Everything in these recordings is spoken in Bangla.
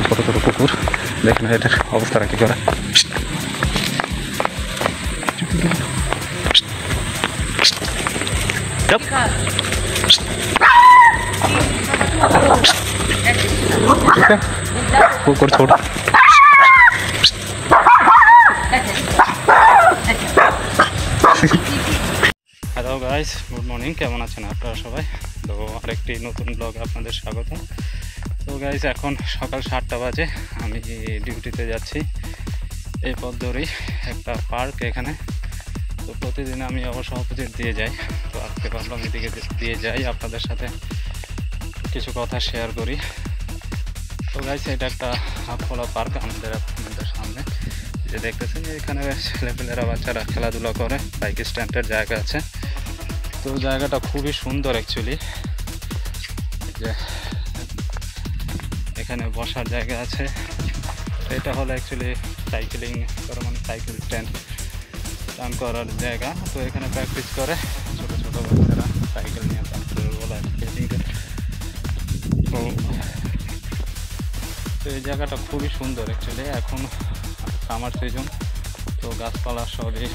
ছোটো ছোটো কুকুর, দেখুন এটার অবস্থাটা কী করে। কুকুর ছোট। হ্যালো গাইস, গুড মর্নিং, কেমন আছেন আপনারা সবাই? তো আরেকটি নতুন ব্লগে আপনাদের স্বাগত। তো গাইস, এখন সকাল 7টা বাজে, আমি ডিউটিতে যাচ্ছি। এই পথ ধরেই একটা পার্ক এখানে। তো প্রতিদিন আমি অবশ্য অপোজিট দিয়ে যাই, তো আজকে ভাবলাম এদিকে দিয়ে যাই, আপনাদের সাথে কিছু কথা শেয়ার করি। তো গাইস, এটা একটা খোলা পার্ক আপনাদের সামনে যে দেখতেছেন, এখানে ছেলেপেলেরা বাচ্চারা খেলাধুলা করে, বাইক স্ট্যান্ডের জায়গা আছে। তো জায়গাটা খুবই সুন্দর অ্যাকচুয়ালি, যে এখানে বসার জায়গা আছে। এটা হলো অ্যাকচুয়ালি সাইকেলিং করা, মানে সাইকেল স্ট্যান্ড রান করার জায়গা। তো এখানে প্র্যাকটিস করে ছোটো ছোটো বাচ্চারা সাইকেল নিয়ে বলা স্কেটিং। তো এই জায়গাটা খুবই সুন্দর অ্যাকচুয়ালি। এখন সামার সিজন, তো গাছপালা সবই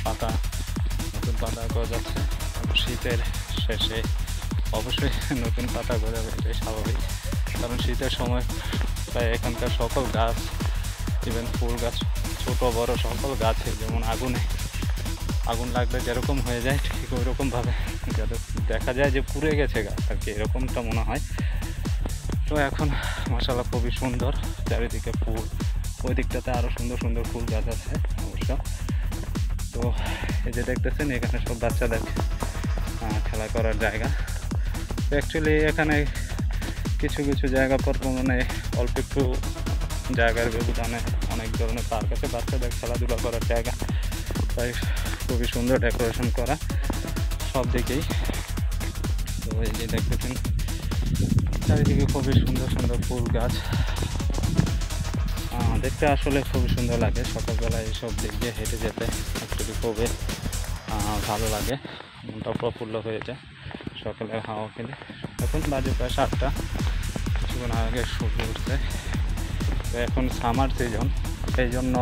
পাতা, নতুন পাতা গজাচ্ছে। শীতের শেষে অবশ্যই নতুন পাতা গজাবে, এটাই স্বাভাবিক, কারণ শীতের সময় প্রায় এখানকার সকল গাছ, ইভেন ফুল গাছ, ছোট বড় সকল গাছে যেমন আগুন লাগলে যেরকম হয়ে যায়, ঠিক ওই রকমভাবে দেখা যায় যে পুড়ে গেছে গাছ আর কি, এরকমটা মনে হয়। তো এখন মাশাআল্লাহ খুবই সুন্দর, চারিদিকে ফুল, ওই দিকটাতে আরও সুন্দর সুন্দর ফুল গাছ আছে অবশ্য। তো এই যে দেখতেছেন, এখানে সব বাচ্চাদের খেলা করার জায়গা। তো অ্যাকচুয়ালি এখানে কিছু কিছু জায়গা পর মানে অল্প একটু জায়গার ব্যবধানে অনেক ধরনের পার্ক আছে, বাচ্চাদের খেলাধুলা করার জায়গা। তাই খুবই সুন্দর ডেকোরেশন করা সব দিকেই। তো এই যে দেখতেছেন, চারিদিকে খুবই সুন্দর সুন্দর ফুল গাছ, দেখতে আসলে খুবই সুন্দর লাগে। সকালবেলায় এইসব দিক দিয়ে হেঁটে যেতে অ্যাকচুয়ালি খুবই ভালো লাগে, মনটা প্রফুল্ল হয়ে যায় সকালের হাওয়া খেলে। এখন বাজে প্রায় 7টা, কিছুক্ষণ আগে সূর্য উঠছে। তো এখন সামার সিজন, সেই জন্য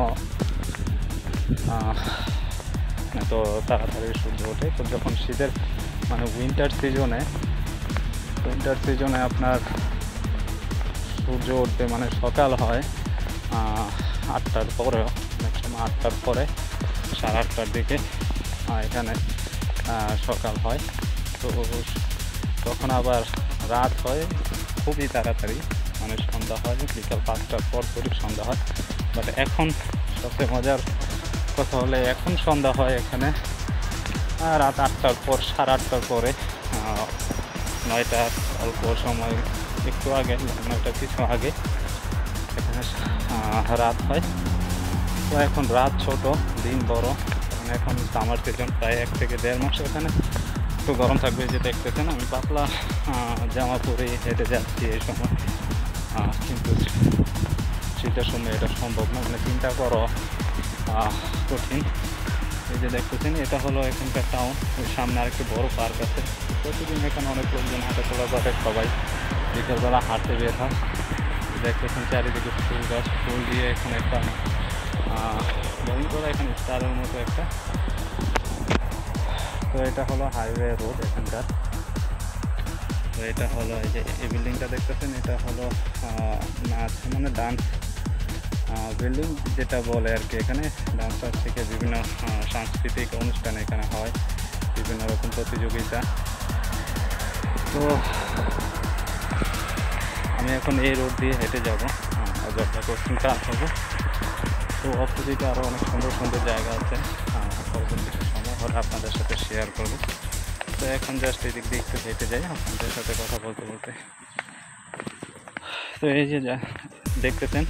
তো তাড়াতাড়ি সূর্য ওঠে। তো যখন শীতের মানে উইন্টার সিজনে আপনার সূর্য উঠতে মানে সকাল হয় 8টার পরেও, অনেক সময় 8টার পরে 8:30টার দিকে এখানে সকাল হয়। তো তখন আবার রাত হয় খুবই তাড়াতাড়ি, মানে সন্ধ্যা হয় বিকাল 5টার পর সন্ধ্যা হয়। বাট এখন সবচেয়ে মজার কথা হলে এখন সন্ধ্যা হয় এখানে রাত 8টার পর, 8:30টার পরে, 9টার অল্প সময় একটু আগে, 9টার কিছু আগে এখানে রাত হয়। তো এখন রাত ছোট, দিন বড়, মানে এখন সামার সিজন, প্রায় 1 থেকে 1.5 মাস এখানে একটু গরম থাকবে। যে দেখতেছেন, আমি পাতলা জামা পরে হেঁটে যাচ্ছি এই সময়, কিন্তু শীতের সময় এটা সম্ভব না, মানে চিন্তা করো কঠিন। এই যে দেখতেছেন, এটা হলো এখানকার টাউন, ওই সামনে আরেকটি বড় পার্ক আছে। প্রতিদিন এখানে অনেক লোকজন হাঁটাচলা করে, সবাই বিকেলবেলা হাঁটতে বের হয়। দেখতেছেন চারিদিকে ফুল গাছ, ফুল দিয়ে এখানে একটা ড্রয়িং করা, এখানে স্টারের মতো একটা। তো এটা হলো হাইওয়ে রোড এখানকার। তো এটা হলো এই যে এই বিল্ডিংটা দেখতেছেন, এটা হলো নাচ মানে ডান্স বিল্ডিং যেটা বলে আর কি। এখানে ডান্সার থেকে বিভিন্ন সাংস্কৃতিক অনুষ্ঠান এখানে হয়, বিভিন্ন রকম প্রতিযোগিতা। তো আমি এখন এই রোড দিয়ে হেঁটে যাবো, অযোধ্যা কোচিং কাজ হবে। তো অপোজিটে আরও অনেক সুন্দর সুন্দর জায়গা আছে, পরবর্তী সময় হলে আপনাদের সাথে শেয়ার করবো। তো এখন জাস্ট এই দিক দিয়ে একটু হেঁটে যাই আপনাদের সাথে কথা বলতে বলতে। তো এই যে দেখতেছেন,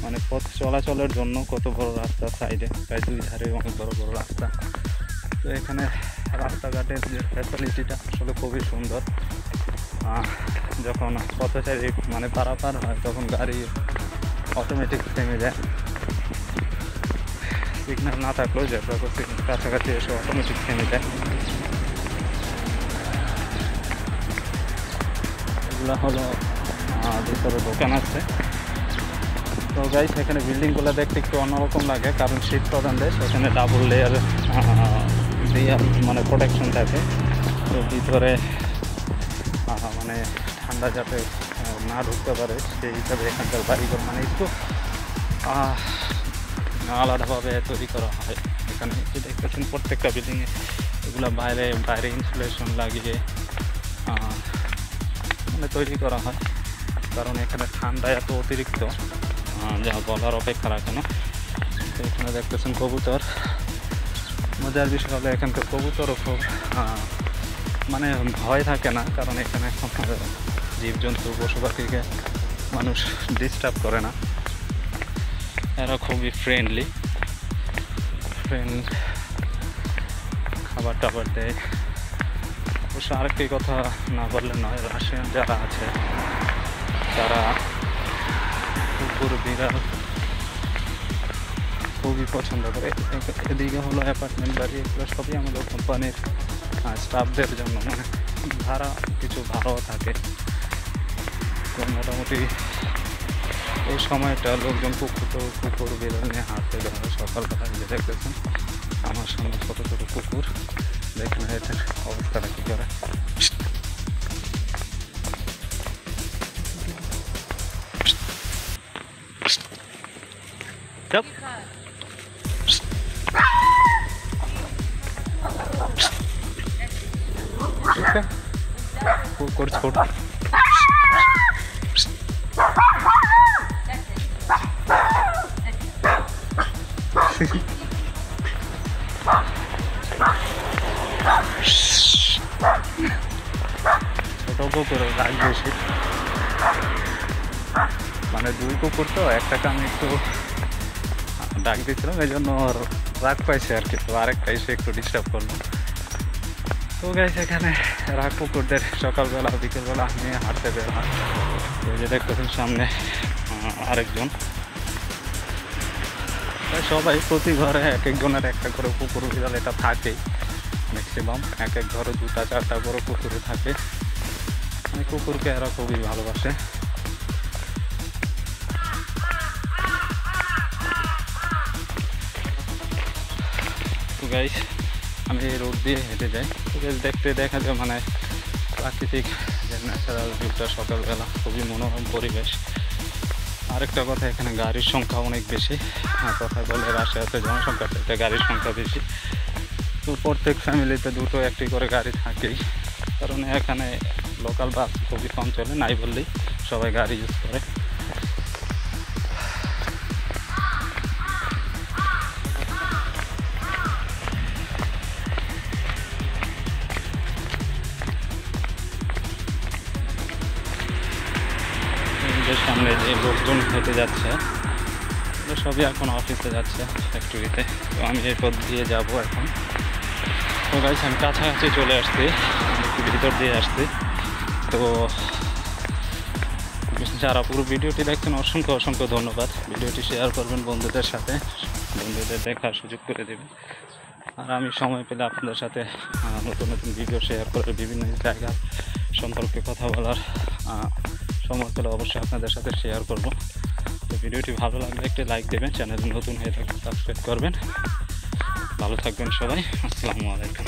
মানে পথ চলাচলের জন্য কত বড় রাস্তা, সাইডে প্রায় 2 ধারে অনেক বড় বড় রাস্তা। তো এখানে রাস্তাঘাটের যে ফ্যাসিলিটিটা আসলে খুবই সুন্দর। যখন পথচারী মানে পারাপার হয়, তখন গাড়ি অটোমেটিক থেমে যায়, সিগন্যাল না থাকলেও যেটা কাছাকাছি এসে অটোমেটিক থেমে যায়। এগুলো হলো ভিতরে দোকান আছে, তো গাইস এখানে বিল্ডিংগুলো দেখতে একটু অন্যরকম লাগে, কারণ শীত প্রধান দেশ, এখানে ডাবল লেয়ার দিয়ে মানে প্রোটেকশন থাকে। তো ভিতরে মানে ঠান্ডা যাতে না ঢুকতে পারে সেই হিসাবে এখানকার বাড়িঘর মানে একটু আলাদাভাবে তৈরি করা হয়। এখানে যে দেখতেছেন প্রত্যেকটা বিল্ডিংয়ে এগুলো বাইরে বাইরে ইনসুলেশন লাগিয়ে মানে তৈরি করা হয়, কারণ এখানে ঠান্ডা এত অতিরিক্ত যা বলার অপেক্ষা রাখে না। তো এখানে দেখতেছেন কবুতর। মজার বিষয় হলো এখানকার কবুতরও খুব মানে ভয় থাকে না, কারণ এখানে জীবজন্তু পশু পাখিকে মানুষ ডিস্টার্ব করে না, এরা খুবই ফ্রেন্ড, খাবার টাবার দেয়। অবশ্য আরেকটি কথা না বললে নয়, রাশিয়ান যারা আছে তারা কুকুর বিড়াল খুবই পছন্দ করে। এদিকে হলো অ্যাপার্টমেন্ট বাড়ি, এগুলো সবই আমাদের কোম্পানির স্টাফদের জন্য, মানে ভাড়া কিছু ভাড়াও থাকে। তো মোটামুটি এই সময়টা লোকজন কুকুর বিড়াল নিয়ে হাঁটতে বের হয় সকালবেলা। যে দেখতেছেন আমার সামনে ছোট ছোট কুকুর, দেখেন এদের অবস্থাটা কী করে। কুকুর ছোট ছোট কুকুর রাগ বেশি, মানে দুই কুকুর তো একটাকে আমি একটু ডাক দিয়েছিলাম, এই জন্য রাগ পাইছে আর কি। তো আরেকটা এসে একটু ডিস্টার্ব করলো। তো গাইস এখানে রাগ কুকুরদের সকালবেলা বিকেলবেলা নিয়ে হাঁটতে বের হয়। তো যে দেখতেছেন সামনে আরেকজন, সবাই প্রতি ঘরে এক একজনের একটা করে কুকুর বিড়াল এটা থাকেই, ম্যাক্সিমাম এক এক ঘরে 2-4টা করে কুকুর থাকে। কুকুরকে এরা খুবই ভালোবাসে। তো গাইস আমি এই রোড দিয়ে হেঁটে যাই, দেখতে দেখা যায় মানে প্রাকৃতিক যে ন্যাচারাল ভিউটা সকালবেলা, খুবই মনোরম পরিবেশ। আরেকটা কথা, এখানে গাড়ির সংখ্যা অনেক বেশি, কথা বলে রাশিয়াতে জনসংখ্যার থেকে গাড়ির সংখ্যা বেশি। তো প্রত্যেক ফ্যামিলিতে 2-1টি করে গাড়ি থাকেই, কারণ এখানে লোকাল বাস খুবই কম চলে, নাই বললেই সবাই গাড়ি ইউজ করে। সামনে যে লোকজন হেঁটে যাচ্ছে সবই এখন অফিসে যাচ্ছে, ফ্যাক্টরিতে। তো আমি এই পথ দিয়ে যাব এখন। তো গাইস আমি কাছাকাছি চলে আসছি, একটু ভিতর দিয়ে আসছি। তো যারা পুরো ভিডিওটি দেখছেন অসংখ্য অসংখ্য ধন্যবাদ। ভিডিওটি শেয়ার করবেন বন্ধুদের সাথে, বন্ধুদের দেখার সুযোগ করে দেবেন। আর আমি সময় পেলে আপনাদের সাথে নতুন নতুন ভিডিও শেয়ার করে বিভিন্ন জায়গা সম্পর্কে কথা বলার সময় পেলে অবশ্যই আপনাদের সাথে শেয়ার করব। তো ভিডিওটি ভালো লাগলে একটি লাইক দেবেন, চ্যানেলে নতুন হয়ে থাকলে সাবস্ক্রাইব করবেন। ভালো থাকবেন সবাই, আসসালামু আলাইকুম।